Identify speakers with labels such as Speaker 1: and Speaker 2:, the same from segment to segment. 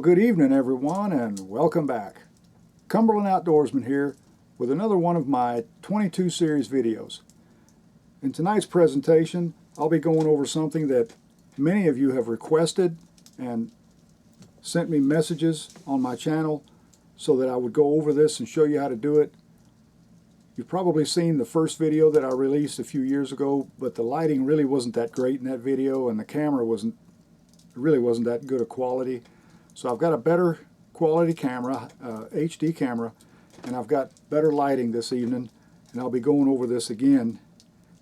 Speaker 1: Well, good evening everyone and welcome back. Cumberland Outdoorsman here with another one of my 22 series videos. In tonight's presentation, I'll be going over something that many of you have requested and sent me messages on my channel so that I would go over this and show you how to do it. You've probably seen the first video that I released a few years ago, but the lighting really wasn't that great in that video and the camera really wasn't that good a quality. So I've got a better quality camera, HD camera, and I've got better lighting this evening, and I'll be going over this again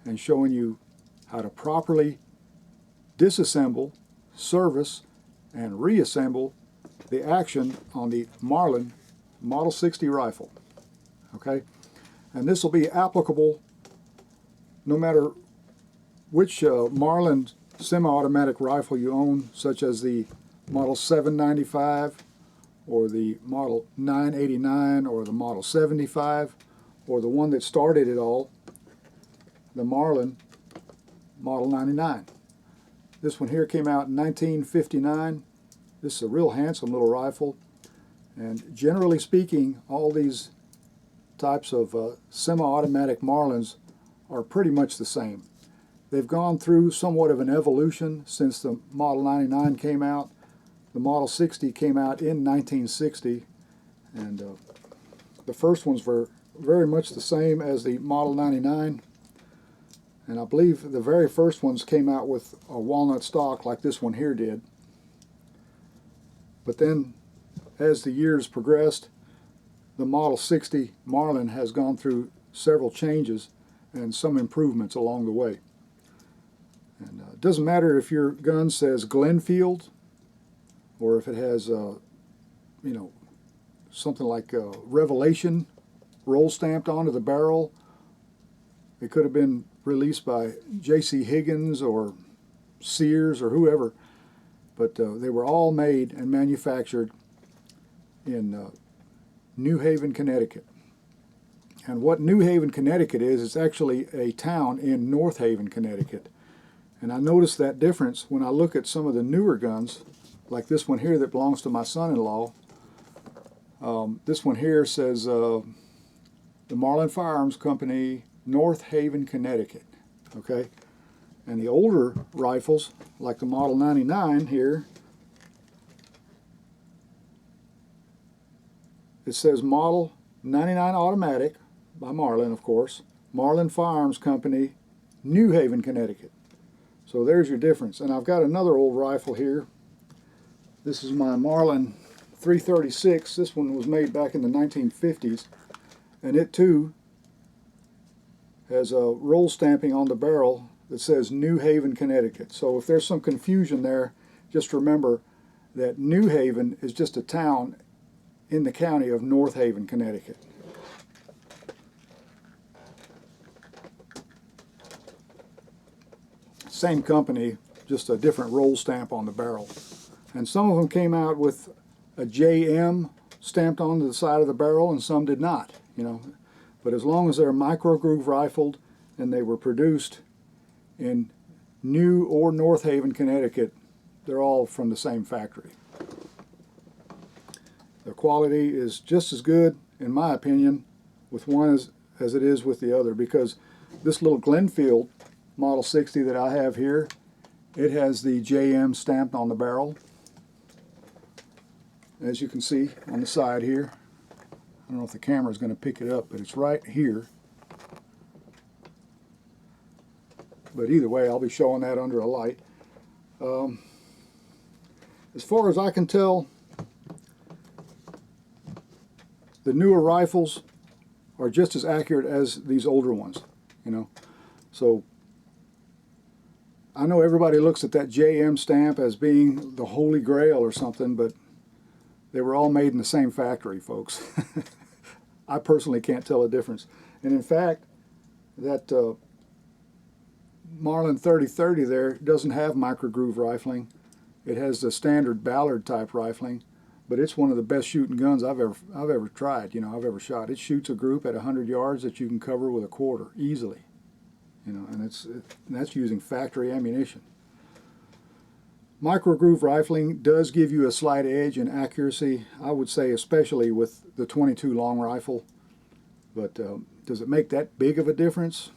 Speaker 1: and showing you how to properly disassemble, service, and reassemble the action on the Marlin Model 60 rifle. Okay, and this will be applicable no matter which Marlin semi-automatic rifle you own, such as the Model 795 or the Model 989 or the Model 75 or the one that started it all, the Marlin Model 99. This one here came out in 1959. This is a real handsome little rifle, and generally speaking, all these types of semi-automatic Marlins are pretty much the same. They've gone through somewhat of an evolution since the Model 99 came out. The Model 60 came out in 1960, and the first ones were very much the same as the Model 99, and I believe the very first ones came out with a walnut stock like this one here did. But then as the years progressed, the Model 60 Marlin has gone through several changes and some improvements along the way. And it doesn't matter if your gun says Glenfield or if it has, something like Revelation roll stamped onto the barrel. It could have been released by J.C. Higgins or Sears or whoever, but they were all made and manufactured in New Haven, Connecticut. And what New Haven, Connecticut is, it's actually a town in North Haven, Connecticut. And I noticed that difference when I look at some of the newer guns, like this one here that belongs to my son-in-law. This one here says the Marlin Firearms Company, North Haven, Connecticut. Okay, and the older rifles, like the Model 99 here, it says Model 99 Automatic by Marlin, of course. Marlin Firearms Company, New Haven, Connecticut. So there's your difference. And I've got another old rifle here. This is my Marlin 336. This one was made back in the 1950s, and it too has a roll stamping on the barrel that says New Haven, Connecticut. So if there's some confusion there, just remember that New Haven is just a town in the county of North Haven, Connecticut. Same company, just a different roll stamp on the barrel. And some of them came out with a JM stamped onto the side of the barrel, and some did not, But as long as they're micro groove rifled and they were produced in New or North Haven, Connecticut, they're all from the same factory. The quality is just as good, in my opinion, with one as it is with the other, because this little Glenfield Model 60 that I have here, it has the JM stamped on the barrel, as you can see on the side here. I don't know if the camera is going to pick it up, but it's right here. But either way, I'll be showing that under a light. As far as I can tell, the newer rifles are just as accurate as these older ones, So I know everybody looks at that JM stamp as being the holy grail or something, but they were all made in the same factory, folks. I personally can't tell a difference. And in fact, that Marlin 3030 there doesn't have micro groove rifling. It has the standard Ballard type rifling, but it's one of the best shooting guns I've ever tried. I've ever shot. It shoots a group at 100 yards that you can cover with a quarter easily. And that's using factory ammunition. Micro groove rifling does give you a slight edge in accuracy, I would say, especially with the 22 long rifle. But does it make that big of a difference?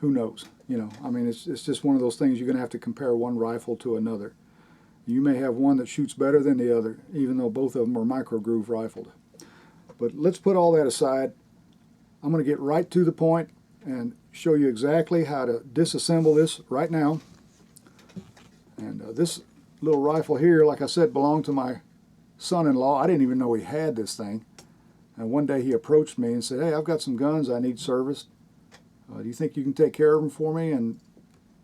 Speaker 1: Who knows? You know, I mean, it's just one of those things. You're going to have to compare one rifle to another. You may have one that shoots better than the other, even though both of them are micro groove rifled. But let's put all that aside. I'm going to get right to the point and show you exactly how to disassemble this right now. And this little rifle here, like I said, belonged to my son-in-law. I didn't even know he had this thing. And one day he approached me and said, "Hey, I've got some guns I need serviced. Do you think you can take care of them for me?" And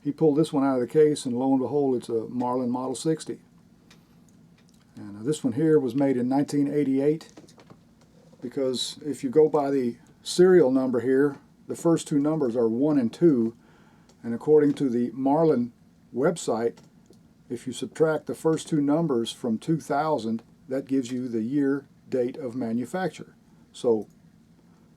Speaker 1: he pulled this one out of the case, and lo and behold, it's a Marlin Model 60. And this one here was made in 1988, because if you go by the serial number here, the first two numbers are 1 and 2, and according to the Marlin website, if you subtract the first two numbers from 2000, that gives you the year date of manufacture. So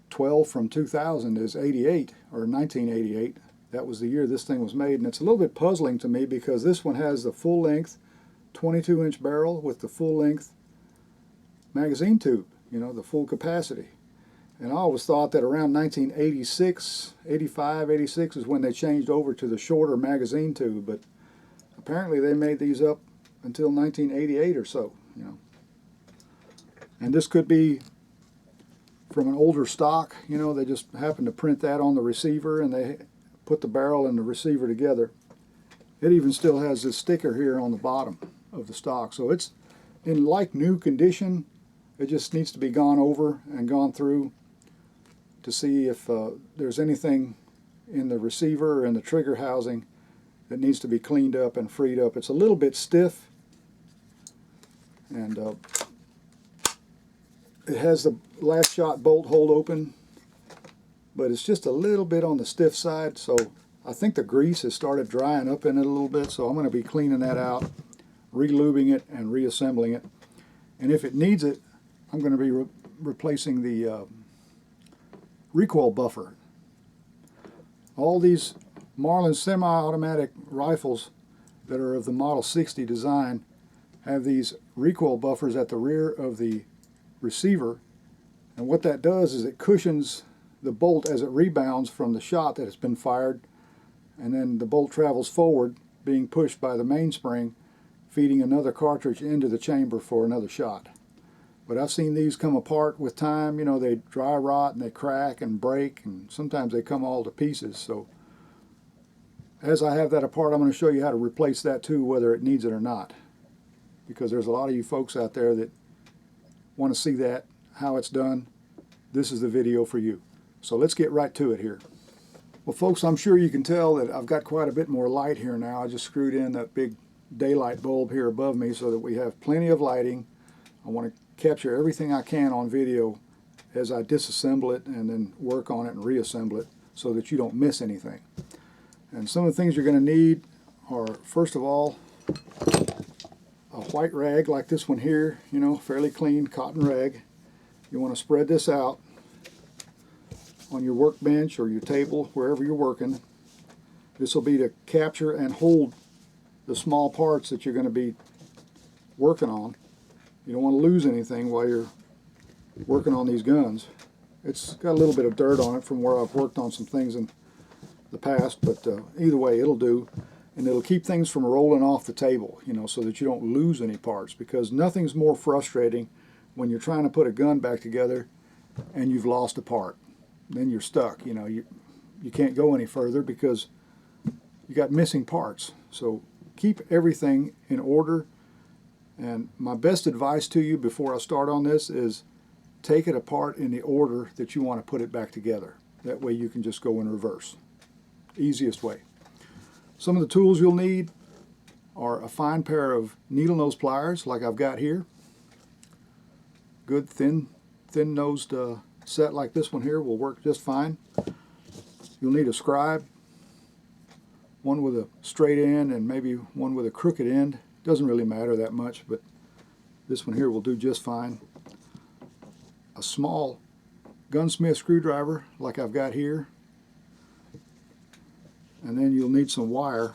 Speaker 1: 12 from 2000 is 88, or 1988. That was the year this thing was made, and it's a little bit puzzling to me because this one has the full-length 22-inch barrel with the full-length magazine tube, you know, the full capacity. And I always thought that around 1986, 85, 86 is when they changed over to the shorter magazine tube, but apparently they made these up until 1988 or so, you know. And this could be from an older stock, you know, they just happened to print that on the receiver and they put the barrel and the receiver together. It even still has this sticker here on the bottom of the stock, so it's in like new condition. It just needs to be gone over and gone through to see if there's anything in the receiver and the trigger housing that needs to be cleaned up and freed up. It's a little bit stiff, and it has the last shot bolt hold open, but it's just a little bit on the stiff side, so I think the grease has started drying up in it a little bit, so I'm going to be cleaning that out, re-lubing it and reassembling it. And if it needs it, I'm going to be replacing the recoil buffer. All these Marlin semi-automatic rifles that are of the Model 60 design have these recoil buffers at the rear of the receiver, and what that does is it cushions the bolt as it rebounds from the shot that has been fired, and then the bolt travels forward, being pushed by the mainspring, feeding another cartridge into the chamber for another shot. But I've seen these come apart with time. You know, they dry rot and they crack and break, and sometimes they come all to pieces. So as I have that apart, I'm going to show you how to replace that too, whether it needs it or not, because there's a lot of you folks out there that want to see that, how it's done. This is the video for you. So let's get right to it here. Well, folks, I'm sure you can tell that I've got quite a bit more light here now. I just screwed in that big daylight bulb here above me so that we have plenty of lighting. I want to capture everything I can on video as I disassemble it and then work on it and reassemble it so that you don't miss anything. And some of the things you're going to need are, first of all, a white rag like this one here, you know, fairly clean cotton rag. You want to spread this out on your workbench or your table, wherever you're working. This will be to capture and hold the small parts that you're going to be working on. You don't want to lose anything while you're working on these guns. It's got a little bit of dirt on it from where I've worked on some things in the past, but either way it'll do, and it'll keep things from rolling off the table, you know, so that you don't lose any parts, because nothing's more frustrating when you're trying to put a gun back together and you've lost a part. Then you're stuck, you know, you can't go any further because you got missing parts. So keep everything in order, and my best advice to you before I start on this is take it apart in the order that you want to put it back together. That way you can just go in reverse. Easiest way. Some of the tools you'll need are a fine pair of needle nose pliers like I've got here. Good thin-nosed set like this one here will work just fine. You'll need a scribe, one with a straight end and maybe one with a crooked end. Doesn't really matter that much, but this one here will do just fine. A small gunsmith screwdriver like I've got here, and then you'll need some wire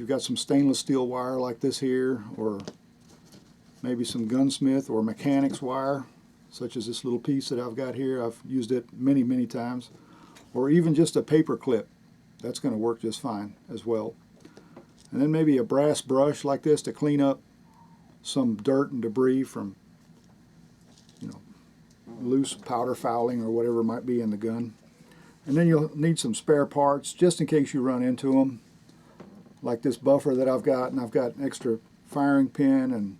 Speaker 1: you've got some stainless steel wire like this here, or maybe some gunsmith or mechanics wire, such as this little piece that I've got here. I've used it many times. Or even just a paper clip. That's going to work just fine as well. And then maybe a brass brush like this to clean up some dirt and debris from, you know, loose powder fouling or whatever might be in the gun. And then you'll need some spare parts just in case you run into them, like this buffer that I've got, and I've got an extra firing pin and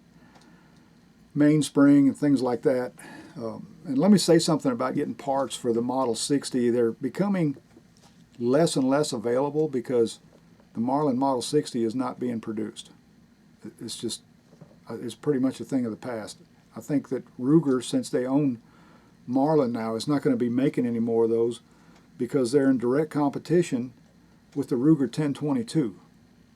Speaker 1: mainspring and things like that. And let me say something about getting parts for the Model 60. They're becoming less and less available because the Marlin Model 60 is not being produced. It's just, it's pretty much a thing of the past. I think that Ruger, since they own Marlin now, is not going to be making any more of those because they're in direct competition with the Ruger 1022.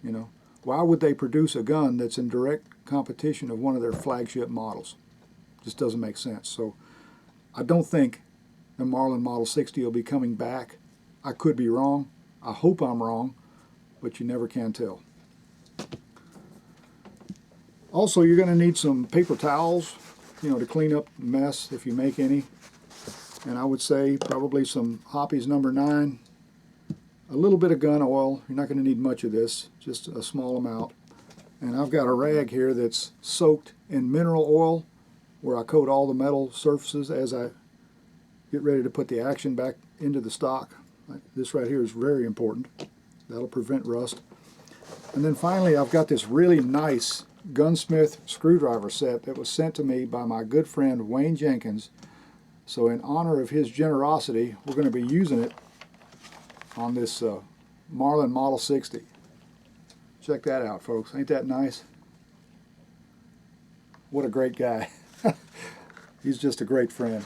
Speaker 1: You know, why would they produce a gun that's in direct competition of one of their flagship models? Just doesn't make sense. So I don't think the Marlin Model 60 will be coming back. I could be wrong. I hope I'm wrong, but you never can tell. Also, you're going to need some paper towels, you know, to clean up the mess if you make any. And I would say probably some Hoppe's number 9, a little bit of gun oil. You're not going to need much of this, just a small amount. And I've got a rag here that's soaked in mineral oil where I coat all the metal surfaces as I get ready to put the action back into the stock. This right here is very important. That'll prevent rust. And then finally, I've got this really nice gunsmith screwdriver set that was sent to me by my good friend Wayne Jenkins. So in honor of his generosity, we're going to be using it on this Marlin Model 60. Check that out, folks. Ain't that nice? What a great guy. He's just a great friend.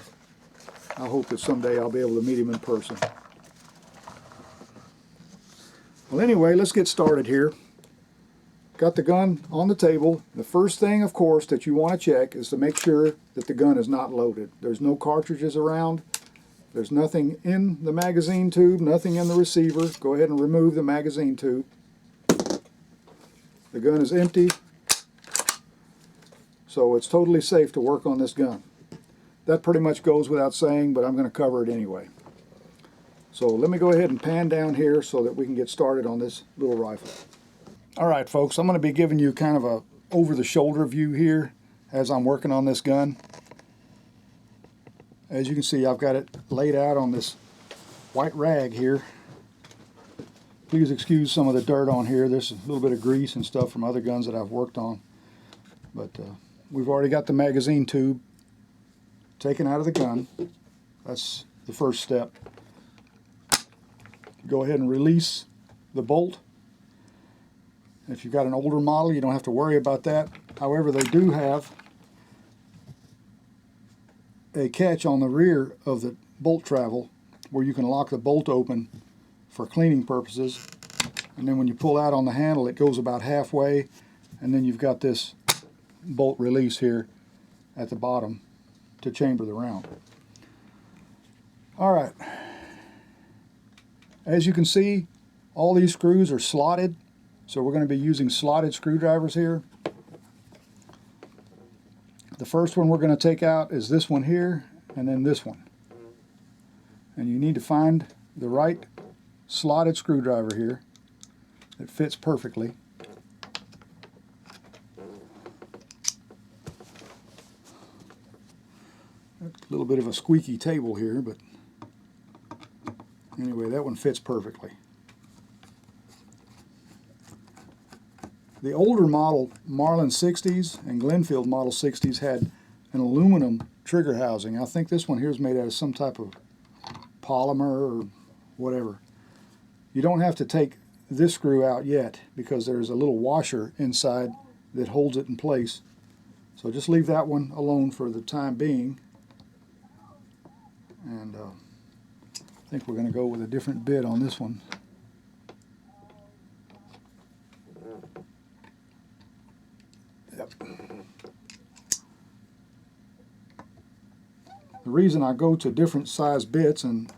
Speaker 1: I hope that someday I'll be able to meet him in person. Well, anyway, let's get started here. Got the gun on the table. The first thing, of course, that you want to check is to make sure that the gun is not loaded. There's no cartridges around. There's nothing in the magazine tube, nothing in the receiver. Go ahead and remove the magazine tube. The gun is empty, so it's totally safe to work on this gun. That pretty much goes without saying, but I'm going to cover it anyway. So let me go ahead and pan down here so that we can get started on this little rifle. Alright folks, I'm going to be giving you kind of a over-the-shoulder view here as I'm working on this gun. As you can see, I've got it laid out on this white rag here. Please excuse some of the dirt on here. There's a little bit of grease and stuff from other guns that I've worked on. But we've already got the magazine tube taken out of the gun. That's the first step. Go ahead and release the bolt. If you've got an older model, you don't have to worry about that. However, they do have a catch on the rear of the bolt travel where you can lock the bolt open for cleaning purposes. And then when you pull out on the handle, it goes about halfway, and then you've got this bolt release here at the bottom to chamber the round. Alright, as you can see, all these screws are slotted, so we're going to be using slotted screwdrivers here. The first one we're going to take out is this one here, and then this one. And you need to find the right slotted screwdriver here that fits perfectly. A little bit of a squeaky table here, but anyway, that one fits perfectly. The older model Marlin 60s and Glenfield Model 60s had an aluminum trigger housing. I think this one here is made out of some type of polymer or whatever. You don't have to take this screw out yet because there's a little washer inside that holds it in place. So just leave that one alone for the time being. And I think we're going to go with a different bit on this one. Yep. The reason I go to different size bits and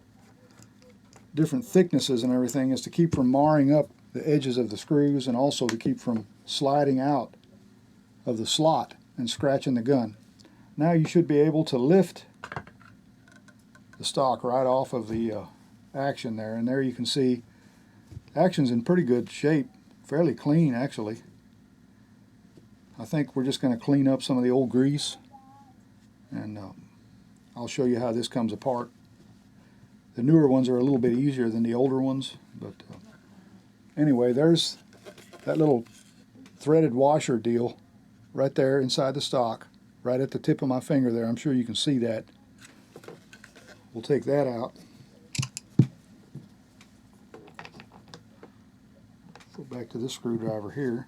Speaker 1: different thicknesses and everything is to keep from marring up the edges of the screws, and also to keep from sliding out of the slot and scratching the gun. Now you should be able to lift the stock right off of the action there, and there you can see action's in pretty good shape, fairly clean actually. I think we're just going to clean up some of the old grease, and I'll show you how this comes apart. The newer ones are a little bit easier than the older ones, but anyway, there's that little threaded washer deal right there inside the stock, right at the tip of my finger there. I'm sure you can see that. We'll take that out. Go back to this screwdriver here,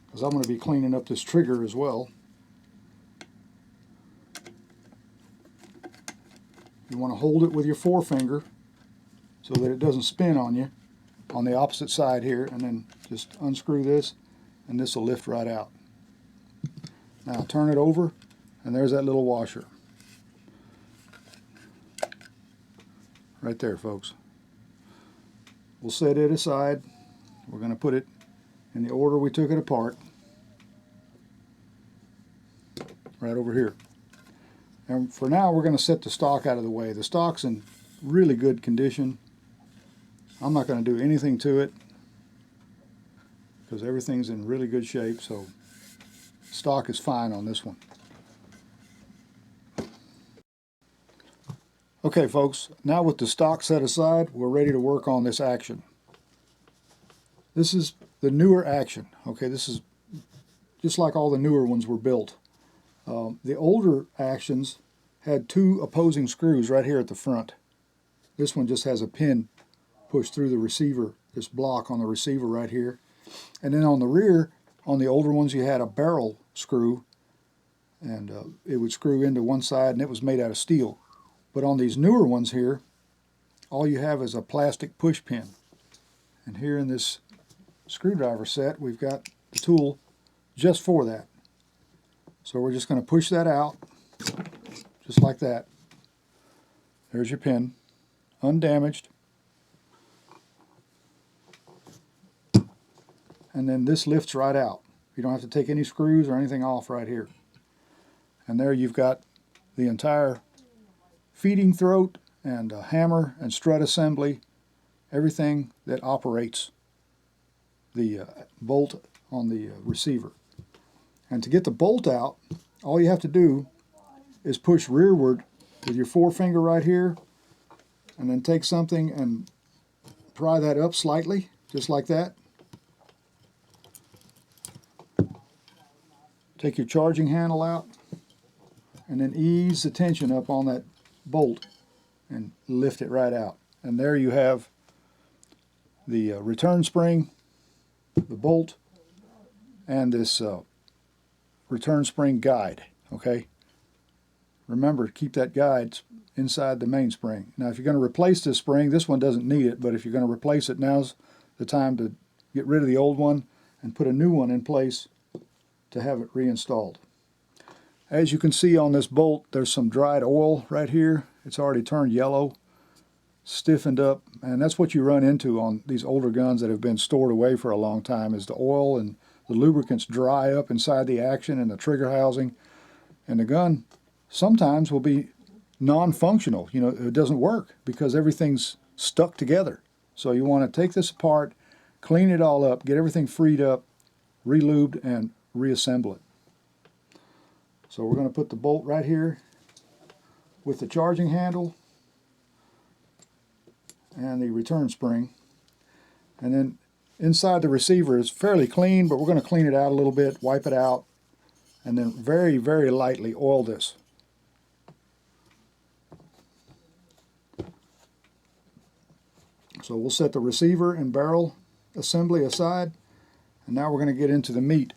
Speaker 1: because I'm going to be cleaning up this trigger as well. You want to hold it with your forefinger so that it doesn't spin on you on the opposite side here, and then just unscrew this and this will lift right out. Now turn it over, and there's that little washer. Right there, folks. We'll set it aside. We're going to put it in the order we took it apart. Right over here. And for now, we're going to set the stock out of the way. The stock's in really good condition. I'm not going to do anything to it because everything's in really good shape, so stock is fine on this one. Okay, folks, now with the stock set aside, we're ready to work on this action. This is the newer action. Okay, this is just like all the newer ones were built. The older actions had two opposing screws right here at the front. This one just has a pin pushed through the receiver, this block on the receiver right here. And then on the rear, on the older ones, you had a barrel screw, and it would screw into one side, and it was made out of steel. But on these newer ones here, all you have is a plastic push pin. And here in this screwdriver set, we've got the tool just for that. So we're just going to push that out, just like that. There's your pin, undamaged. And then this lifts right out. You don't have to take any screws or anything off right here. And there you've got the entire feeding throat and hammer and strut assembly, everything that operates the bolt on the receiver. And to get the bolt out, all you have to do is push rearward with your forefinger right here, and then take something and pry that up slightly, just like that. Take your charging handle out, and then ease the tension up on that bolt and lift it right out. And there you have the return spring, the bolt, and this return spring guide. Okay, remember, keep that guide inside the mainspring. Now if you're going to replace this spring, this one doesn't need it, but if you're going to replace it, now's the time to get rid of the old one and put a new one in place to have it reinstalled. As you can see on this bolt, there's some dried oil right here. It's already turned yellow, stiffened up, and that's what you run into on these older guns that have been stored away for a long time, is the oil and the lubricants dry up inside the action and the trigger housing, and the gun sometimes will be non-functional. You know, it doesn't work because everything's stuck together. So you want to take this apart, clean it all up, get everything freed up, re-lubed, and reassemble it. So we're going to put the bolt right here with the charging handle and the return spring, and then inside the receiver is fairly clean, but we're going to clean it out a little bit, wipe it out, and then very, very lightly oil this. So we'll set the receiver and barrel assembly aside, and now we're going to get into the meat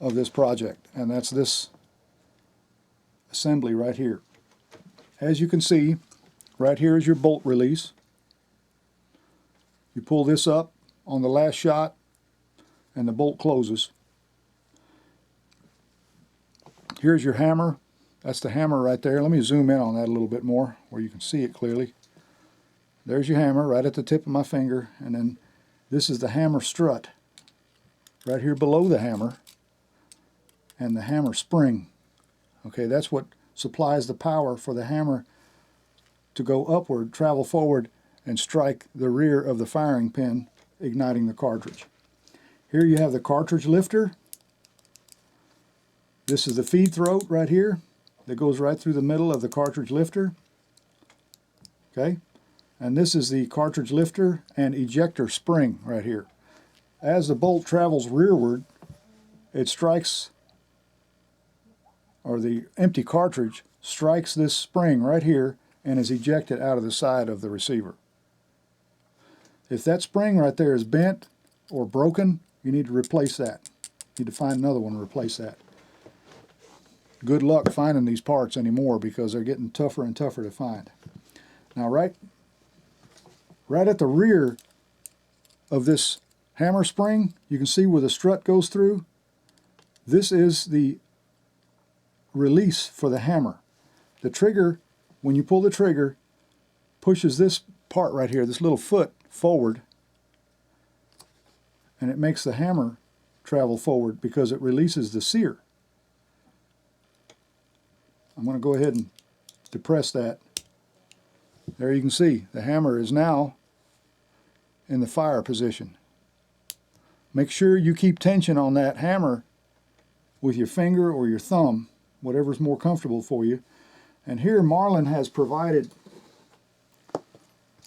Speaker 1: of this project, and that's this assembly right here. As you can see, right here is your bolt release. You pull this up on the last shot and the bolt closes. Here's your hammer. That's the hammer right there. Let me zoom in on that a little bit more where you can see it clearly. There's your hammer right at the tip of my finger, and then this is the hammer strut right here below the hammer, and the hammer spring. Okay, that's what supplies the power for the hammer to go upward, travel forward, and strike the rear of the firing pin, igniting the cartridge. Here you have the cartridge lifter. This is the feed throat right here that goes right through the middle of the cartridge lifter. Okay, and this is the cartridge lifter and ejector spring right here. As the bolt travels rearward, it strikes, or the empty cartridge strikes this spring right here and is ejected out of the side of the receiver. If that spring right there is bent or broken, you need to replace that. You need to find another one to replace that. Good luck finding these parts anymore because they're getting tougher and tougher to find. Now right at the rear of this hammer spring, you can see where the strut goes through. This is the release for the hammer. The trigger, when you pull the trigger, pushes this part right here, this little foot, forward, and it makes the hammer travel forward because it releases the sear. I'm going to go ahead and depress that. There you can see the hammer is now in the fire position. Make sure you keep tension on that hammer with your finger or your thumb, whatever's more comfortable for you. And here Marlin has provided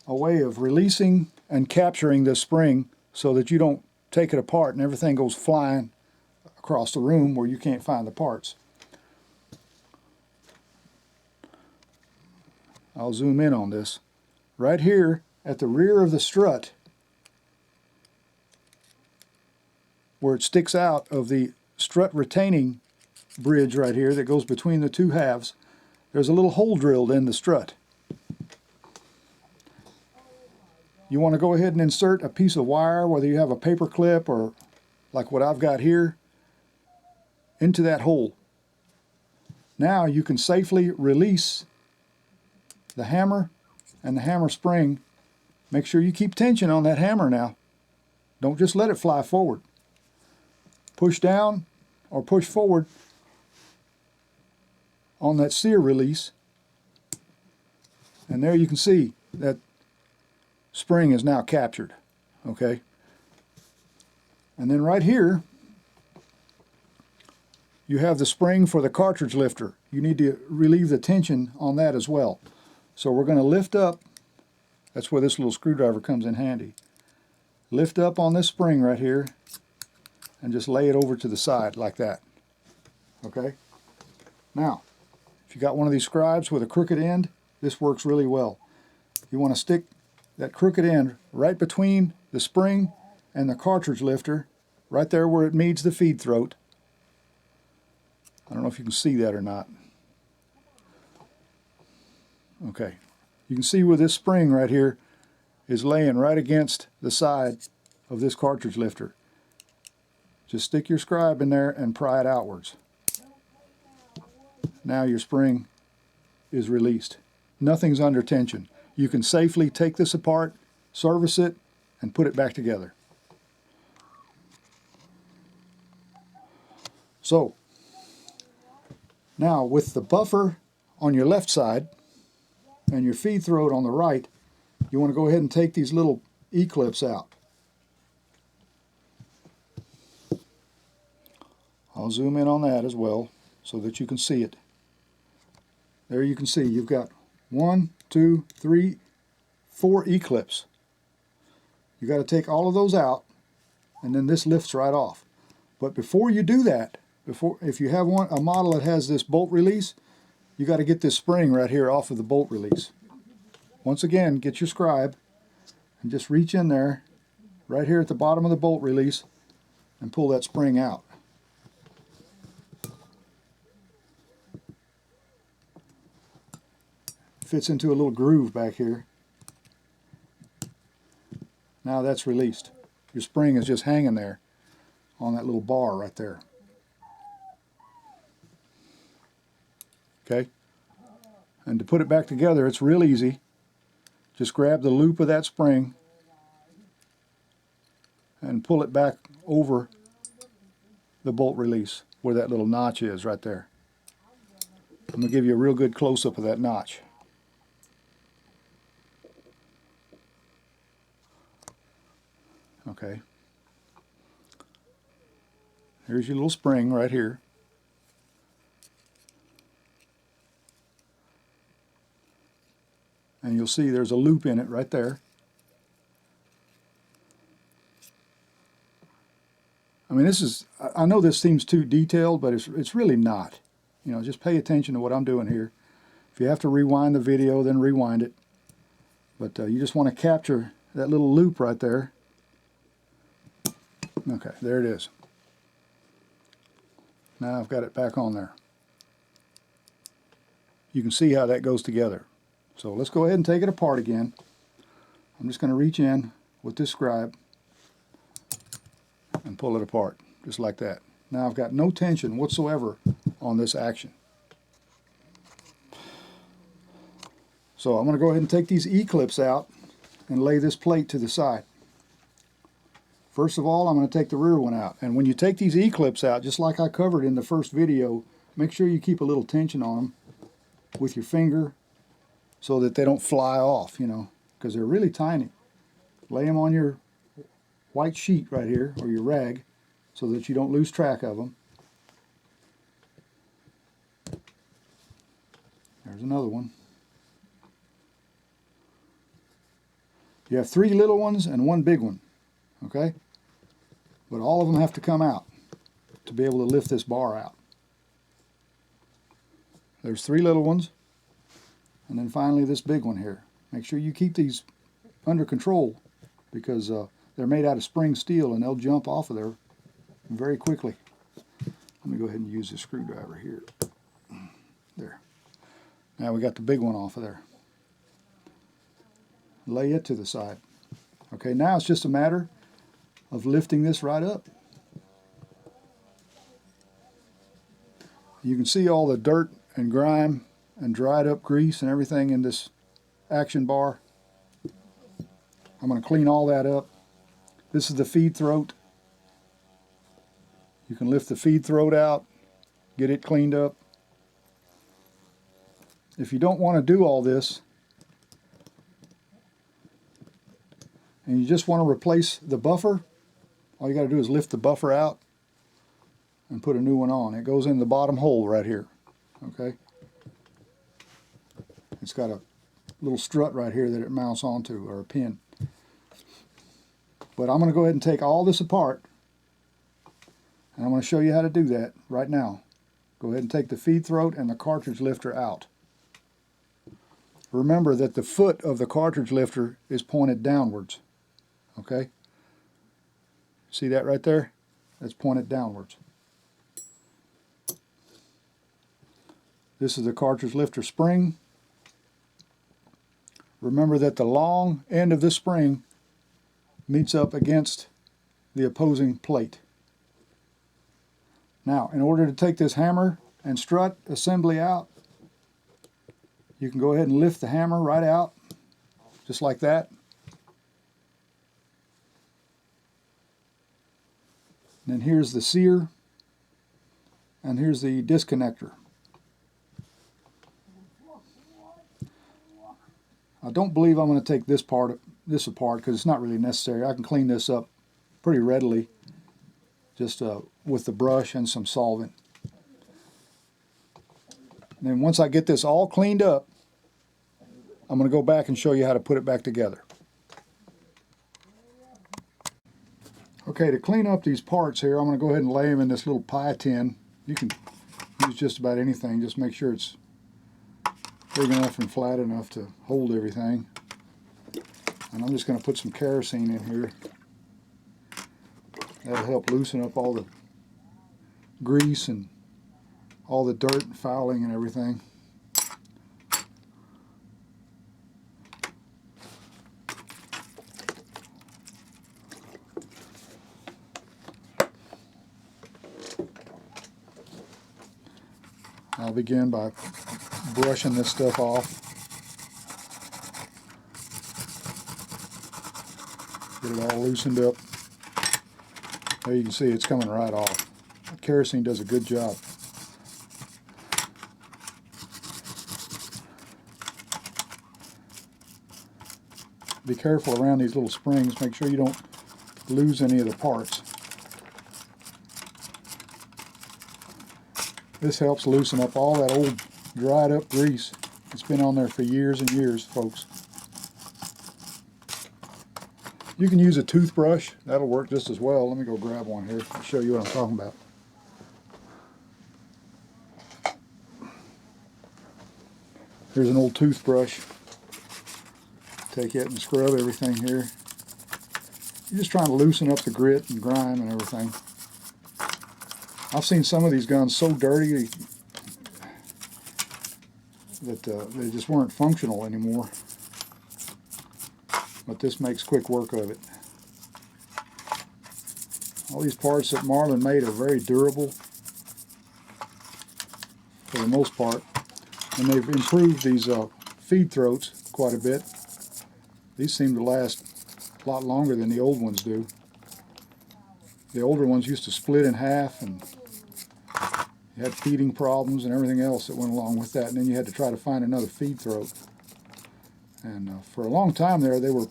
Speaker 1: a way of releasing and capturing this spring so that you don't take it apart and everything goes flying across the room where you can't find the parts. I'll zoom in on this. Right here at the rear of the strut, where it sticks out of the strut retaining bridge right here that goes between the two halves, there's a little hole drilled in the strut. You want to go ahead and insert a piece of wire, whether you have a paper clip or like what I've got here, into that hole. Now you can safely release the hammer and the hammer spring. Make sure you keep tension on that hammer now. Don't just let it fly forward. Push down or push forward on that sear release, and there you can see that spring is now captured. Okay, and then right here you have the spring for the cartridge lifter. You need to relieve the tension on that as well. So we're going to lift up. That's where this little screwdriver comes in handy. Lift up on this spring right here and just lay it over to the side like that. Okay, now if you got one of these scribes with a crooked end, this works really well. You want to stick that crooked end right between the spring and the cartridge lifter, right there where it meets the feed throat. I don't know if you can see that or not. Okay, you can see where this spring right here is laying right against the side of this cartridge lifter. Just stick your scribe in there and pry it outwards. Now your spring is released. Nothing's under tension. You can safely take this apart, service it, and put it back together. So, now with the buffer on your left side and your feed throat on the right, you want to go ahead and take these little E-clips out. I'll zoom in on that as well so that you can see it. There you can see you've got 1, 2, 3, 4 E-clips. You got to take all of those out, and then this lifts right off. But before you do that, if you have a model that has this bolt release, you got to get this spring right here off of the bolt release. Once again, get your scribe and just reach in there right here at the bottom of the bolt release and pull that spring out. Fits into a little groove back here. Now that's released. Your spring is just hanging there on that little bar right there. Okay? And to put it back together, it's real easy. just grab the loop of that spring and pull it back over the bolt release where that little notch is right there. I'm going to give you a real good close-up of that notch. Okay. Here's your little spring right here. And you'll see there's a loop in it right there. I mean, I know this seems too detailed, but it's really not. You know, just pay attention to what I'm doing here. If you have to rewind the video, then rewind it. But you just want to capture that little loop right there. Okay, there it is. Now I've got it back on there. You can see how that goes together. So let's go ahead and take it apart again. I'm just going to reach in with this scribe and pull it apart, just like that. Now I've got no tension whatsoever on this action. So I'm going to go ahead and take these E-clips out and lay this plate to the side. First of all, I'm going to take the rear one out. And when you take these E-clips out, just like I covered in the first video, make sure you keep a little tension on them with your finger so that they don't fly off, you know, because they're really tiny. Lay them on your white sheet right here, or your rag, so that you don't lose track of them. There's another one. You have 3 little ones and 1 big one, okay? But all of them have to come out to be able to lift this bar out. There's 3 little ones, and then finally this big one here. Make sure you keep these under control, because they're made out of spring steel and they'll jump off of there very quickly. Let me go ahead and use this screwdriver here. There. Now we got the big one off of there. Lay it to the side. Okay, now it's just a matter of lifting this right up. You can see all the dirt and grime and dried up grease and everything in this action bar. I'm going to clean all that up. This is the feed throat. You can lift the feed throat out, get it cleaned up. If you don't want to do all this, and you just want to replace the buffer, all you got to do is lift the buffer out and put a new one on. It goes in the bottom hole right here. Okay? It's got a little strut right here that it mounts onto, or a pin. But I'm going to go ahead and take all this apart, and I'm going to show you how to do that right now. Go ahead and take the feed throat and the cartridge lifter out. Remember that the foot of the cartridge lifter is pointed downwards. Okay? See that right there? That's pointed downwards. This is the cartridge lifter spring. Remember that the long end of this spring meets up against the opposing plate. Now, in order to take this hammer and strut assembly out, you can go ahead and lift the hammer right out, just like that. And then here's the sear, and here's the disconnector. I don't believe I'm going to take this apart because it's not really necessary. I can clean this up pretty readily, just with the brush and some solvent. And then once I get this all cleaned up, I'm going to go back and show you how to put it back together. Okay, to clean up these parts here, I'm going to go ahead and lay them in this little pie tin. You can use just about anything, just make sure it's big enough and flat enough to hold everything. And I'm just going to put some kerosene in here. That'll help loosen up all the grease and all the dirt and fouling and everything. I'll begin by brushing this stuff off. Get it all loosened up. There you can see it's coming right off. Kerosene does a good job. Be careful around these little springs. Make sure you don't lose any of the parts. This helps loosen up all that old dried up grease. It's been on there for years and years, folks. You can use a toothbrush. That'll work just as well. Let me go grab one here to show you what I'm talking about. Here's an old toothbrush. Take it and scrub everything here. You're just trying to loosen up the grit and grime and everything. I've seen some of these guns so dirty that they just weren't functional anymore. But this makes quick work of it. All these parts that Marlin made are very durable for the most part. And they've improved these feed throats quite a bit. These seem to last a lot longer than the old ones do. The older ones used to split in half, and you had feeding problems and everything else that went along with that, and then you had to try to find another feed throat. And for a long time there, they were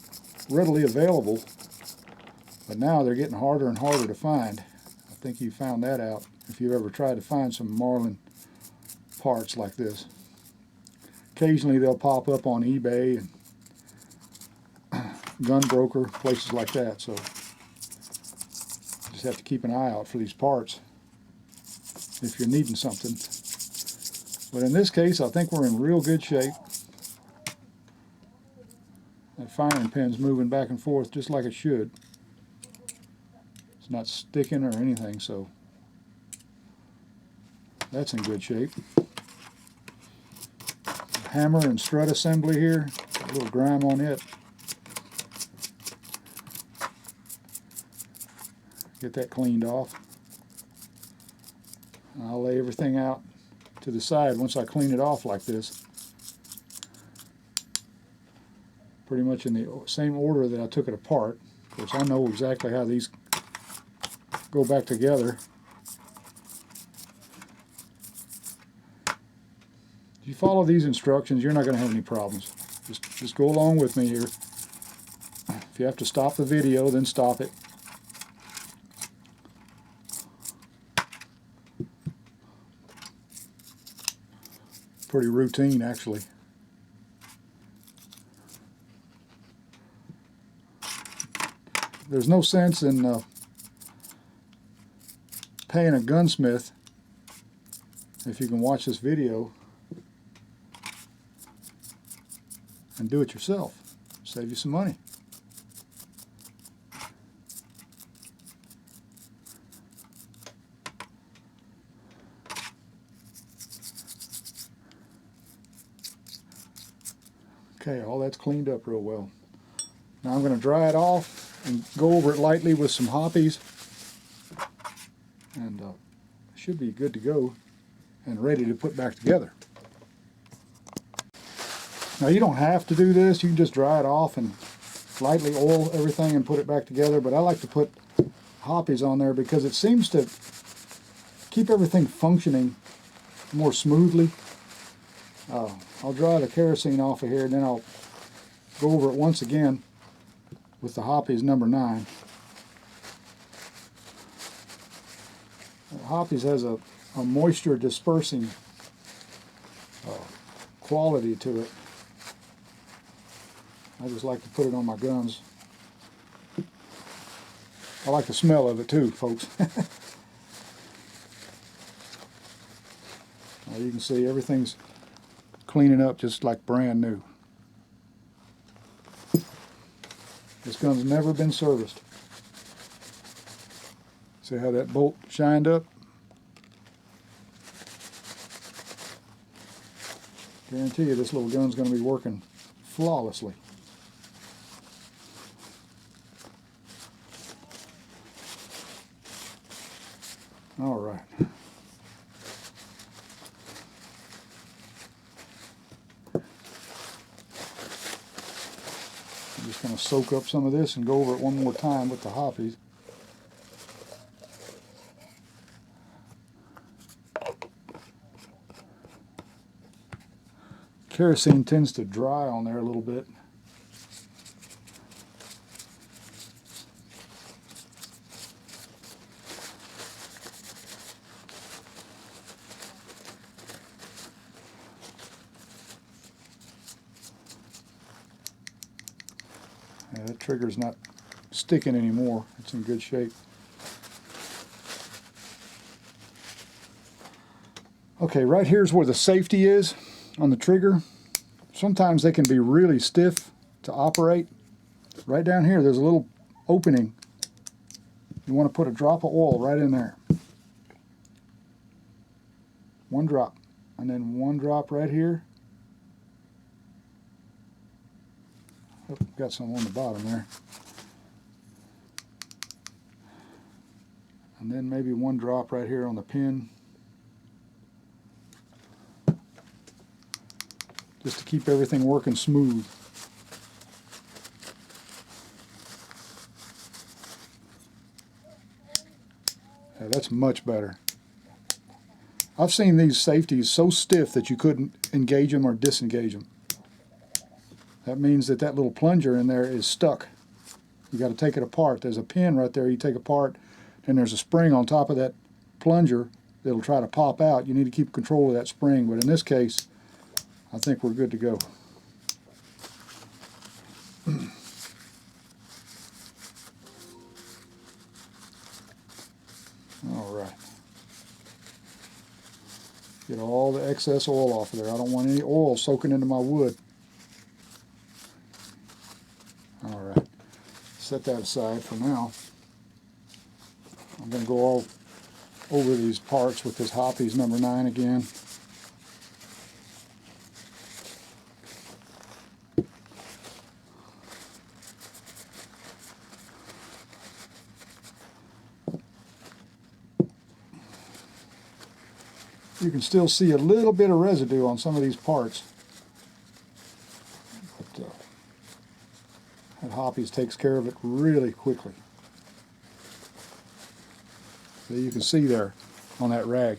Speaker 1: readily available, but now they're getting harder and harder to find. I think you found that out if you've ever tried to find some Marlin parts like this. Occasionally they'll pop up on eBay and gun broker, places like that, so just have to keep an eye out for these parts if you're needing something. But in this case, I think we're in real good shape. That firing pin's moving back and forth just like it should. It's not sticking or anything, so that's in good shape. Hammer and strut assembly here, a little grime on it. Get that cleaned off. I'll lay everything out to the side once I clean it off like this. Pretty much in the same order that I took it apart. Of course, I know exactly how these go back together. If you follow these instructions, you're not going to have any problems. Just go along with me here. If you have to stop the video, then stop it. Pretty routine, actually. There's no sense in paying a gunsmith if you can watch this video and do it yourself. Save you some money. Okay, all that's cleaned up real well. Now I'm going to dry it off and go over it lightly with some hoppies, and should be good to go and ready to put back together. Now you don't have to do this, you can just dry it off and lightly oil everything and put it back together, but I like to put hoppies on there because it seems to keep everything functioning more smoothly. I'll dry the kerosene off of here, and then I'll go over it once again with the hoppies number 9. Hoppies has a moisture dispersing quality to it. I just like to put it on my guns. I like the smell of it too, folks. You can see everything's cleaning up just like brand new. This gun's never been serviced. See how that bolt shined up? Guarantee you this little gun's going to be working flawlessly. All right. just going to soak up some of this and go over it one more time with the hoppies. Kerosene tends to dry on there a little bit. Yeah, that trigger's not sticking anymore. It's in good shape. Okay, right here's where the safety is on the trigger. Sometimes they can be really stiff to operate. Right down here there's a little opening. You want to put a drop of oil right in there. One drop. And then one drop right here. Oh, got some on the bottom there. And then maybe one drop right here on the pin. Just to keep everything working smooth. Yeah, that's much better. I've seen these safeties so stiff that you couldn't engage them or disengage them. That means that that little plunger in there is stuck. You got to take it apart. There's a pin right there you take apart, and there's a spring on top of that plunger that'll try to pop out. You need to keep control of that spring, but in this case, I think we're good to go. All right. Get all the excess oil off of there. I don't want any oil soaking into my wood. All right. Set that aside for now. I'm going to go all over these parts with this Hoppies number 9 again. You can still see a little bit of residue on some of these parts. But that Hoppies takes care of it really quickly. So you can see there on that rag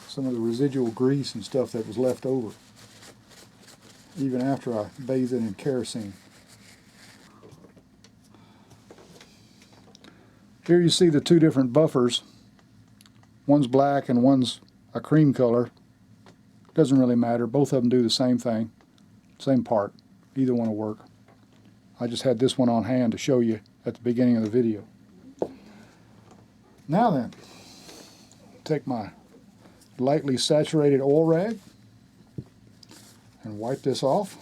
Speaker 1: some of the residual grease and stuff that was left over, even after I bathed it in kerosene. Here you see the two different buffers. One's black and one's a cream color. Doesn't really matter. Both of them do the same thing, same part. Either one will work. I just had this one on hand to show you at the beginning of the video. Now then, take my lightly saturated oil rag and wipe this off.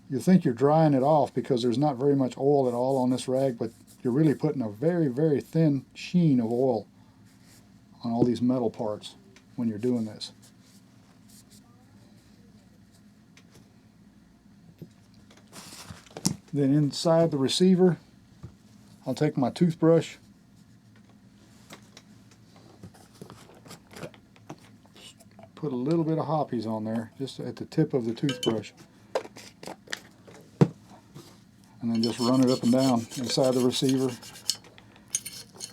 Speaker 1: You think you're drying it off because there's not very much oil at all on this rag, but you're really putting a very, very thin sheen of oil on all these metal parts when you're doing this. Then inside the receiver, I'll take my toothbrush, put a little bit of Hoppies on there, just at the tip of the toothbrush. And then just run it up and down inside the receiver.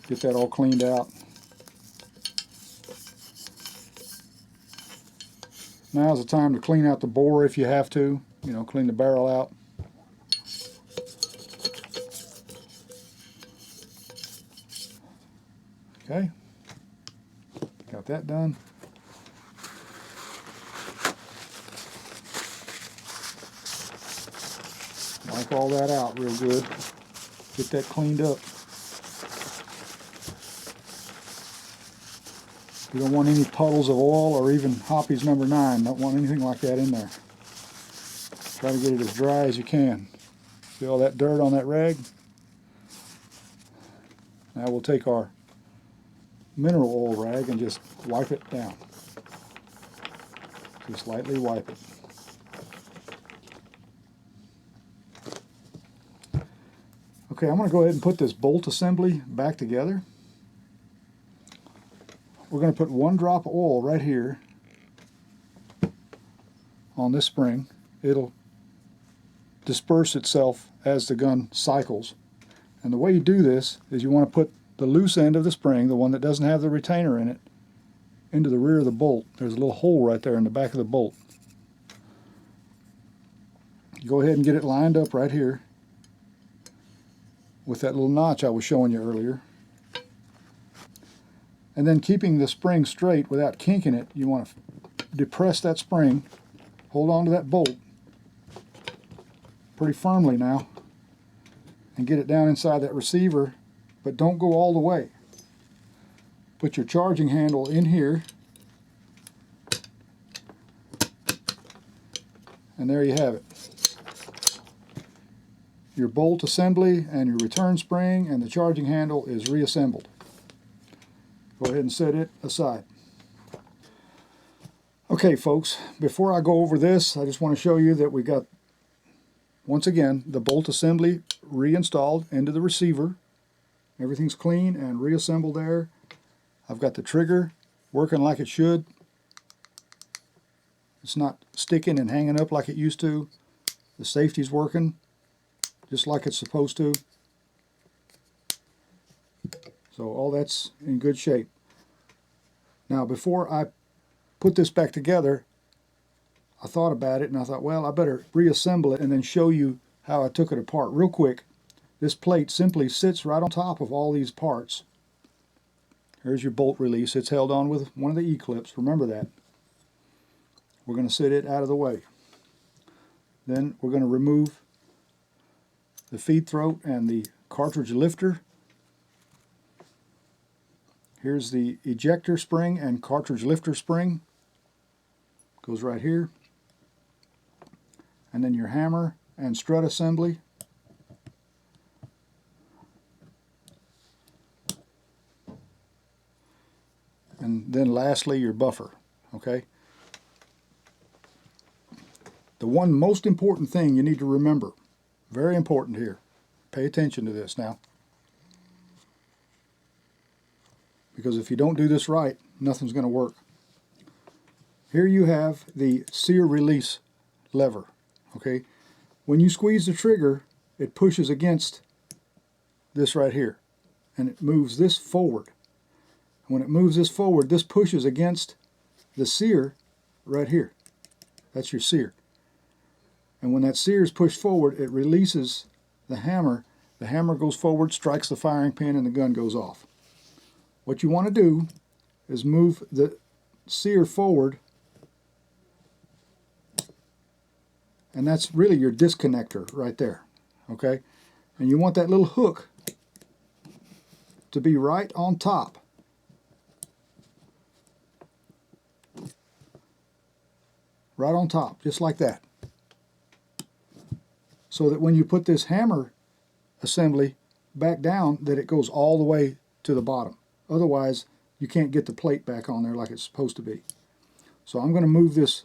Speaker 1: Get that all cleaned out. Now's the time to clean out the bore if you have to. You know, clean the barrel out. Okay, got that done. Wipe all that out real good. Get that cleaned up. You don't want any puddles of oil or even Hoppies number 9. Don't want anything like that in there. Try to get it as dry as you can. See all that dirt on that rag? Now we'll take our mineral oil rag and just wipe it down. Just lightly wipe it. Okay, I'm going to go ahead and put this bolt assembly back together. We're going to put 1 drop of oil right here on this spring. It'll disperse itself as the gun cycles. And the way you do this is you want to put the loose end of the spring, the one that doesn't have the retainer in it, into the rear of the bolt. There's a little hole right there in the back of the bolt. You go ahead and get it lined up right here with that little notch I was showing you earlier. And then, keeping the spring straight without kinking it, you want to depress that spring, hold on to that bolt pretty firmly now, and get it down inside that receiver, but don't go all the way. Put your charging handle in here, and there you have it. Your bolt assembly and your return spring and the charging handle is reassembled. Go ahead and set it aside. Okay, folks, before I go over this, I just want to show you that we got, once again, the bolt assembly reinstalled into the receiver. Everything's clean and reassembled there. I've got the trigger working like it should. It's not sticking and hanging up like it used to. The safety's working just like it's supposed to. So all that's in good shape. Now, before I put this back together, I thought about it and I thought, well, I better reassemble it and then show you how I took it apart real quick. This plate simply sits right on top of all these parts. Here's your bolt release. It's held on with one of the E-clips. Remember that. We're going to sit it out of the way. Then we're going to remove the feed throat and the cartridge lifter. Here's the ejector spring and cartridge lifter spring. Goes right here. And then your hammer and strut assembly. And then lastly, your buffer. Okay? The one most important thing you need to remember, very important here, pay attention to this now, because if you don't do this right, nothing's going to work. Here you have the sear release lever. Okay, when you squeeze the trigger, it pushes against this right here, and it moves this forward. When it moves this forward, this pushes against the sear right here. That's your sear. And when that sear is pushed forward, it releases the hammer. The hammer goes forward, strikes the firing pin, and the gun goes off. What you want to do is move the sear forward, and that's really your disconnector right there. Okay? And you want that little hook to be right on top. Right on top, just like that. So that when you put this hammer assembly back down, that it goes all the way to the bottom. Otherwise, you can't get the plate back on there like it's supposed to be. So I'm going to move this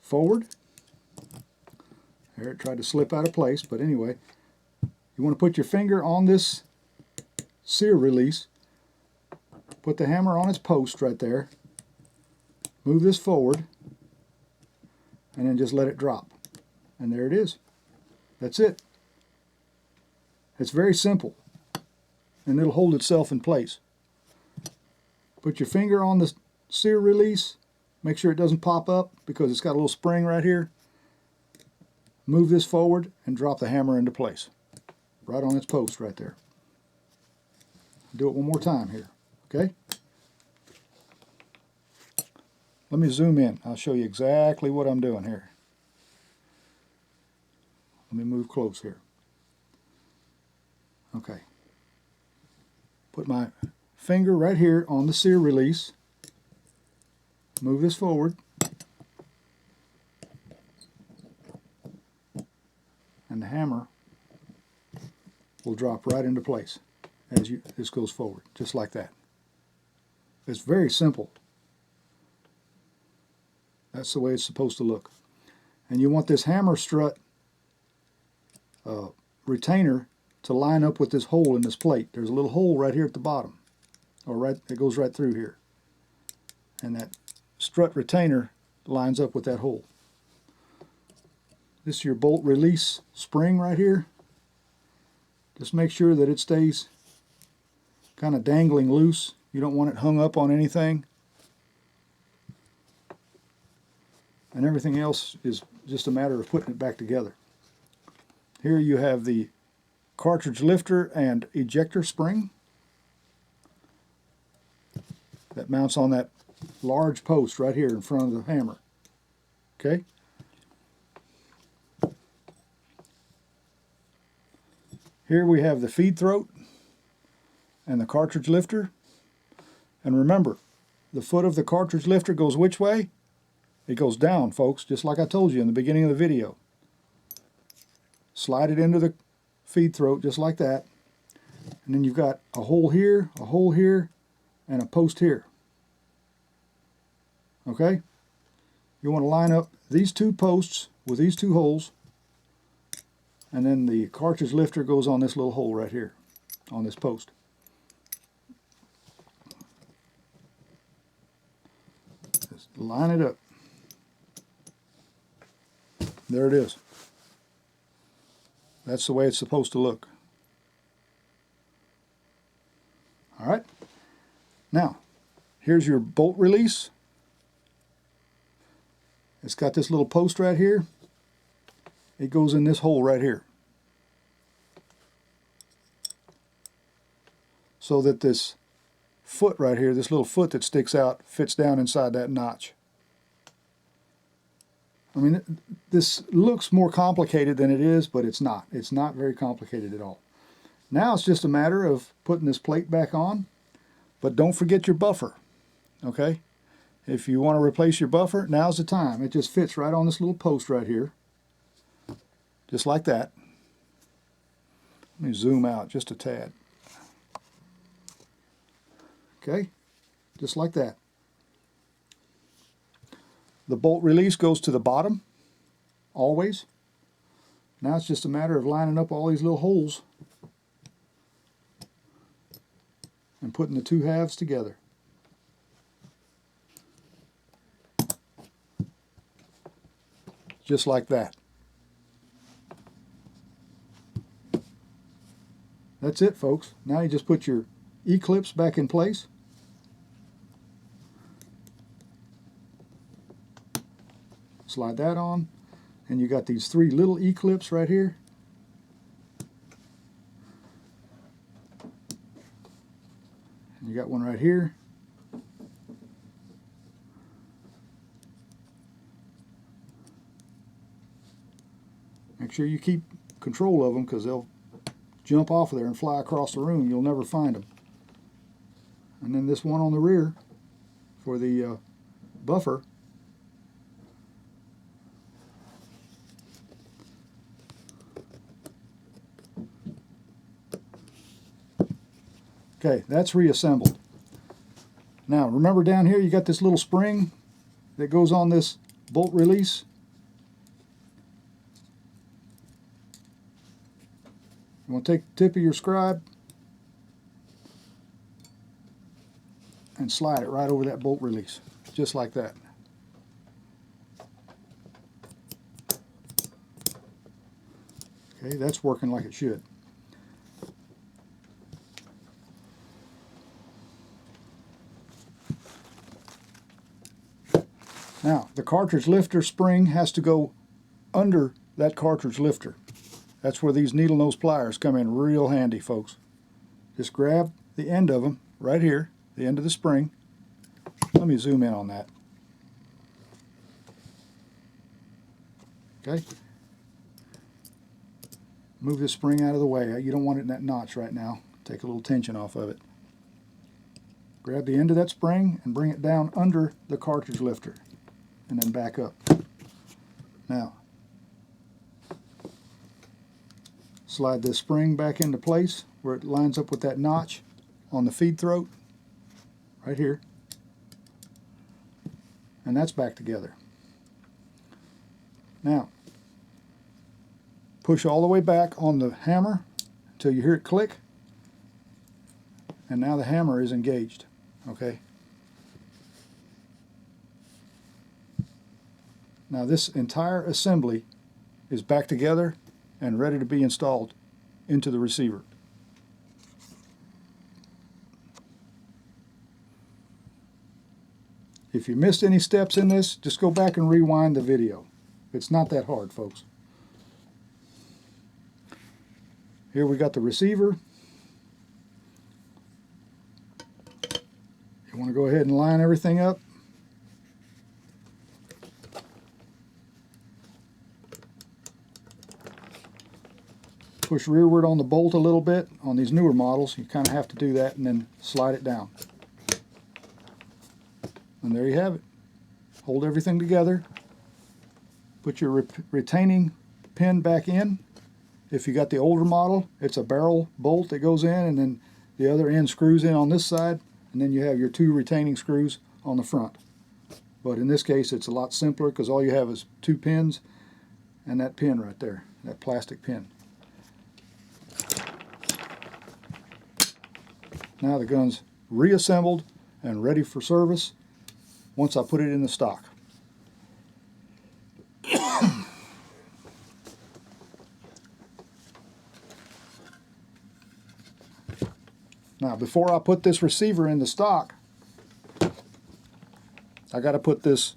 Speaker 1: forward. There, it tried to slip out of place, but anyway, you want to put your finger on this sear release, put the hammer on its post right there, move this forward, and then just let it drop. And there it is. That's it. It's very simple, and it'll hold itself in place. Put your finger on the sear release, make sure it doesn't pop up because it's got a little spring right here. Move this forward and drop the hammer into place. Right on its post right there. Do it one more time here, okay? Let me zoom in. I'll show you exactly what I'm doing here. Let me move close here. Okay. Put my finger right here on the sear release. Move this forward. And the hammer will drop right into place as this goes forward, just like that. It's very simple. That's the way it's supposed to look. And you want this hammer strut retainer to line up with this hole in this plate. There's a little hole right here at the bottom, or right, it goes right through here. And that strut retainer lines up with that hole. This is your bolt release spring right here. Just make sure that it stays kind of dangling loose. You don't want it hung up on anything. And everything else is just a matter of putting it back together. Here you have the cartridge lifter and ejector spring that mounts on that large post right here in front of the hammer. Okay? Here we have the feed throat and the cartridge lifter. And remember, the foot of the cartridge lifter goes which way? It goes down, folks, just like I told you in the beginning of the video. Slide it into the feed throat just like that. And then you've got a hole here, and a post here. Okay? You want to line up these two posts with these two holes, and then the cartridge lifter goes on this little hole right here, on this post. Just line it up. There it is. That's the way it's supposed to look. All right. Now, here's your bolt release. It's got this little post right here. It goes in this hole right here. So that this foot right here, this little foot that sticks out, fits down inside that notch. I mean, this looks more complicated than it is, but it's not. It's not very complicated at all. Now it's just a matter of putting this plate back on, but don't forget your buffer, okay? If you want to replace your buffer, now's the time. It just fits right on this little post right here, just like that. Let me zoom out just a tad. Okay, just like that. The bolt release goes to the bottom, always. Now it's just a matter of lining up all these little holes and putting the two halves together. Just like that. That's it, folks. Now you just put your E-clips back in place. Slide that on, and you got these three little E-clips right here. And you got one right here. Make sure you keep control of them because they'll jump off of there and fly across the room. You'll never find them. And then this one on the rear for the buffer. Okay, that's reassembled. Now remember down here you got this little spring that goes on this bolt release. You want to take the tip of your scribe and slide it right over that bolt release, just like that. Okay, that's working like it should. Now, the cartridge lifter spring has to go under that cartridge lifter. That's where these needle nose pliers come in real handy, folks. Just grab the end of them right here, the end of the spring. Let me zoom in on that. Okay. Move this spring out of the way. You don't want it in that notch right now. Take a little tension off of it. Grab the end of that spring and bring it down under the cartridge lifter. And then back up. Now, slide this spring back into place where it lines up with that notch on the feed throat, right here. And that's back together. Now, push all the way back on the hammer till you hear it click, and now the hammer is engaged. Okay. Now this entire assembly is back together and ready to be installed into the receiver. If you missed any steps in this, just go back and rewind the video. It's not that hard, folks. Here we got the receiver. You want to go ahead and line everything up. Push rearward on the bolt a little bit. On these newer models, you kind of have to do that, and then slide it down. And there you have it. Hold everything together. Put your retaining pin back in. If you got the older model, it's a barrel bolt that goes in, and then the other end screws in on this side, and then you have your two retaining screws on the front. But in this case, it's a lot simpler because all you have is two pins and that pin right there, that plastic pin. Now the gun's reassembled and ready for service once I put it in the stock. Now before I put this receiver in the stock, I got to put this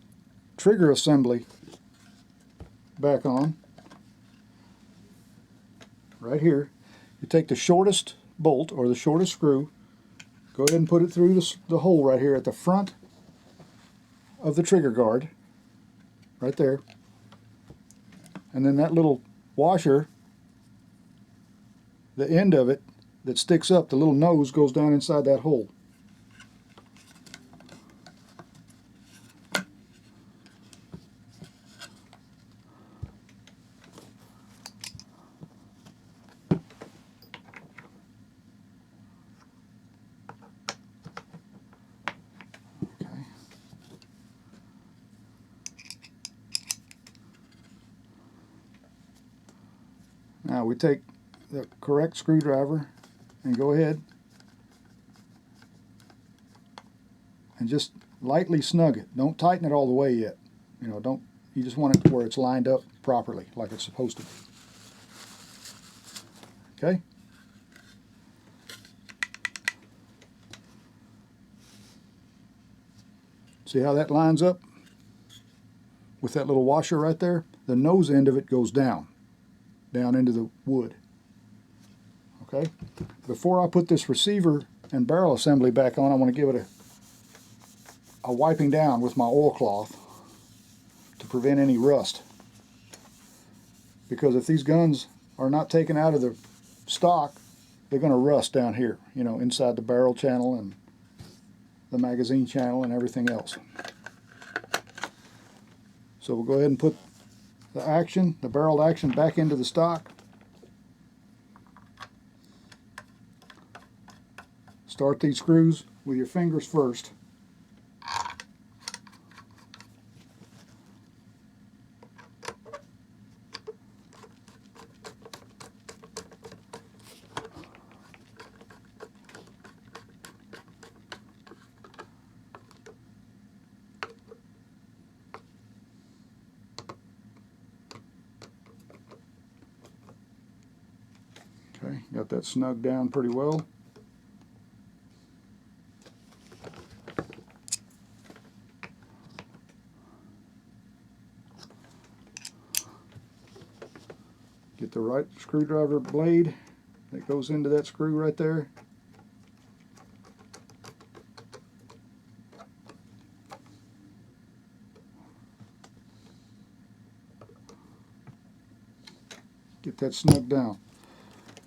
Speaker 1: trigger assembly back on. Right here. You take the shortest bolt or the shortest screw, go ahead and put it through the hole right here at the front of the trigger guard, right there. And then that little washer, the end of it that sticks up, the little nose goes down inside that hole. Now we take the correct screwdriver and go ahead and just lightly snug it. Don't tighten it all the way yet. You know, you just want it to where it's lined up properly, like it's supposed to be. Okay? See how that lines up with that little washer right there? The nose end of it goes down into the wood. Okay? Before I put this receiver and barrel assembly back on, I want to give it a wiping down with my oil cloth to prevent any rust. Because if these guns are not taken out of the stock, they're going to rust down here, you know, inside the barrel channel and the magazine channel and everything else. So we'll go ahead and put the barreled action back into the stock. Start these screws with your fingers first. Okay, got that snug down pretty well. Get the right screwdriver blade that goes into that screw right there. Get that snug down.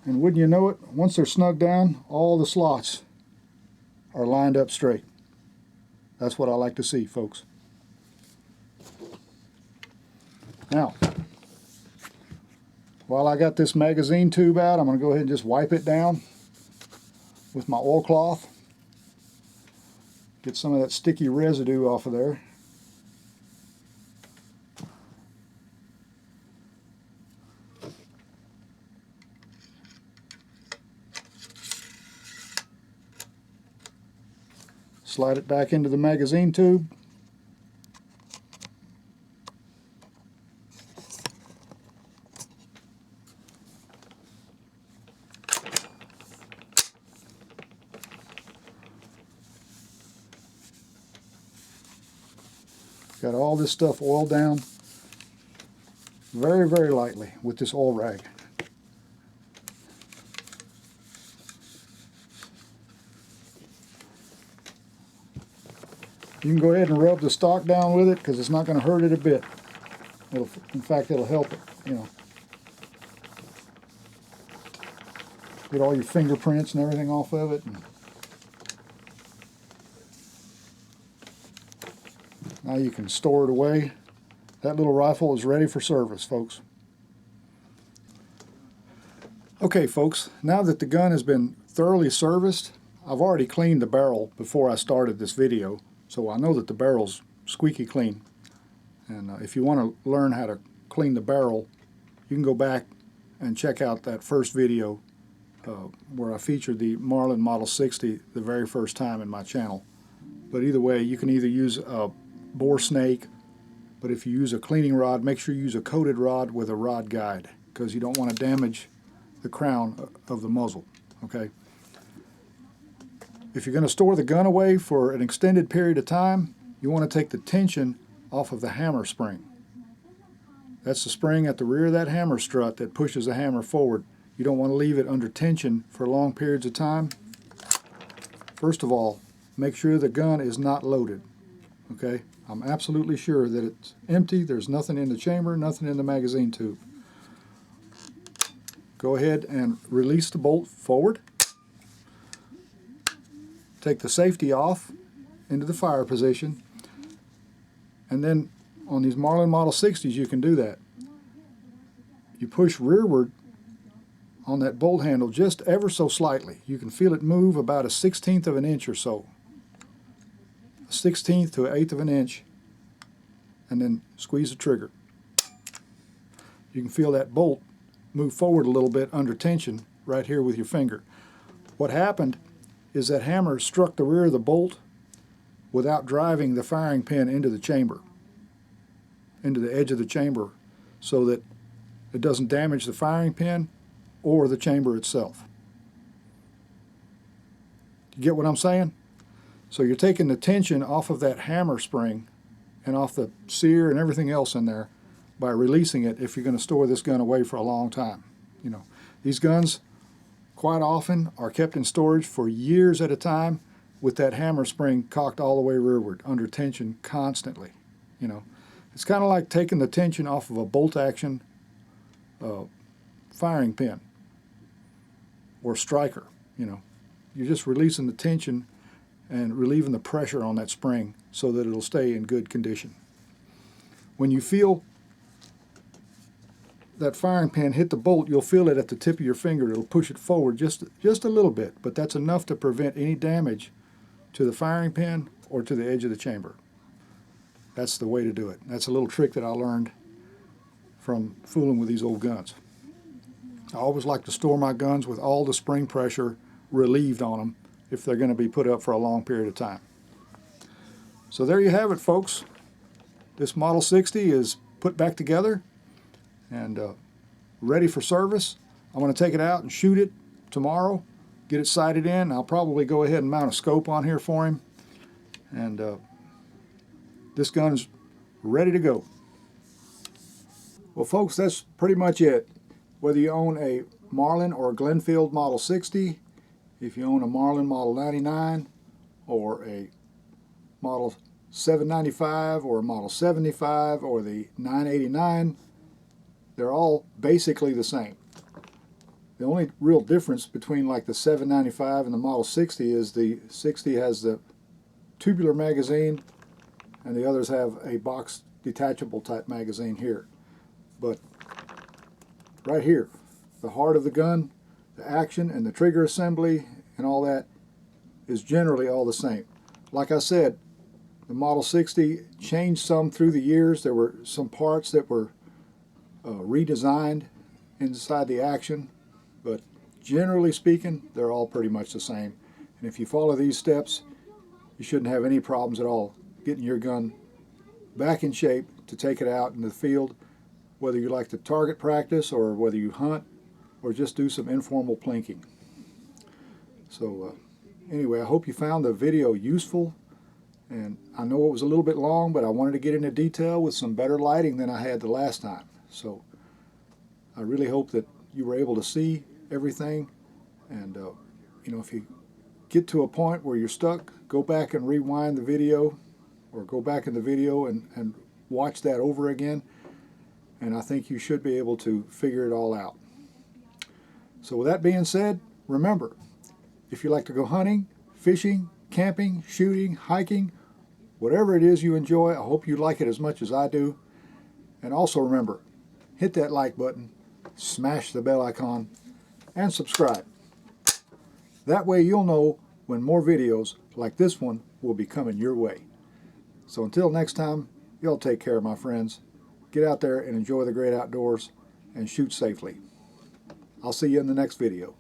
Speaker 1: And wouldn't you know it, once they're snug down, all the slots are lined up straight. That's what I like to see, folks. Now, while I got this magazine tube out, I'm going to go ahead and just wipe it down with my oil cloth. Get some of that sticky residue off of there. Slide it back into the magazine tube. Got all this stuff oiled down very, very lightly with this oil rag. You can go ahead and rub the stock down with it because it's not going to hurt it a bit. In fact, it'll help it, you know. Get all your fingerprints and everything off of it. And now you can store it away. That little rifle is ready for service, folks. Okay, folks, now that the gun has been thoroughly serviced, I've already cleaned the barrel before I started this video, so I know that the barrel's squeaky clean. And if you want to learn how to clean the barrel, you can go back and check out that first video where I featured the Marlin Model 60 the very first time in my channel. But either way, you can either use a bore snake, but if you use a cleaning rod, make sure you use a coated rod with a rod guide, because you don't want to damage the crown of the muzzle. Okay. If you're going to store the gun away for an extended period of time, you want to take the tension off of the hammer spring. That's the spring at the rear of that hammer strut that pushes the hammer forward. You don't want to leave it under tension for long periods of time. First of all, make sure the gun is not loaded. Okay? I'm absolutely sure that it's empty. There's nothing in the chamber, nothing in the magazine tube. Go ahead and release the bolt forward. Take the safety off into the fire position. And then on these Marlin Model 60s you can do that. You push rearward on that bolt handle just ever so slightly. You can feel it move about a 1/16 of an inch or so. A 1/16 to an 1/8 of an inch, and then squeeze the trigger. You can feel that bolt move forward a little bit under tension right here with your finger. What happened is that hammer struck the rear of the bolt without driving the firing pin into the chamber, into the edge of the chamber, so that it doesn't damage the firing pin or the chamber itself. You get what I'm saying? So you're taking the tension off of that hammer spring and off the sear and everything else in there by releasing it if you're going to store this gun away for a long time. You know, these guns quite often are kept in storage for years at a time with that hammer spring cocked all the way rearward under tension constantly. You know, it's kind of like taking the tension off of a bolt action firing pin or striker. You know, you're just releasing the tension and relieving the pressure on that spring so that it'll stay in good condition. When you feel that firing pin hit the bolt, you'll feel it at the tip of your finger. It'll push it forward just a little bit, but that's enough to prevent any damage to the firing pin or to the edge of the chamber. That's the way to do it. That's a little trick that I learned from fooling with these old guns. I always like to store my guns with all the spring pressure relieved on them if they're going to be put up for a long period of time. So there you have it, folks. This Model 60 is put back together and ready for service. I'm going to take it out and shoot it tomorrow, get it sighted in. I'll probably go ahead and mount a scope on here for him. And this gun is ready to go. Well, folks, that's pretty much it. Whether you own a Marlin or a Glenfield Model 60, if you own a Marlin Model 99 or a Model 795 or a Model 75 or the 989, they're all basically the same. The only real difference between like the 795 and the Model 60 is the 60 has the tubular magazine and the others have a box detachable type magazine here. But right here, the heart of the gun, the action and the trigger assembly and all that is generally all the same. Like I said, the Model 60 changed some through the years. There were some parts that were redesigned inside the action, but generally speaking, they're all pretty much the same. And if you follow these steps, you shouldn't have any problems at all getting your gun back in shape to take it out in the field, whether you like to target practice or whether you hunt or just do some informal plinking. So anyway, I hope you found the video useful, and I know it was a little bit long, but I wanted to get into detail with some better lighting than I had the last time. So I really hope that you were able to see everything, and you know, if you get to a point where you're stuck, go back and rewind the video, or go back in the video and watch that over again, and I think you should be able to figure it all out. So with that being said, remember, if you like to go hunting, fishing, camping, shooting, hiking, whatever it is you enjoy, I hope you like it as much as I do. And also remember, hit that like button, smash the bell icon, and subscribe. That way you'll know when more videos like this one will be coming your way. So until next time, y'all take care, my friends. Get out there and enjoy the great outdoors and shoot safely. I'll see you in the next video.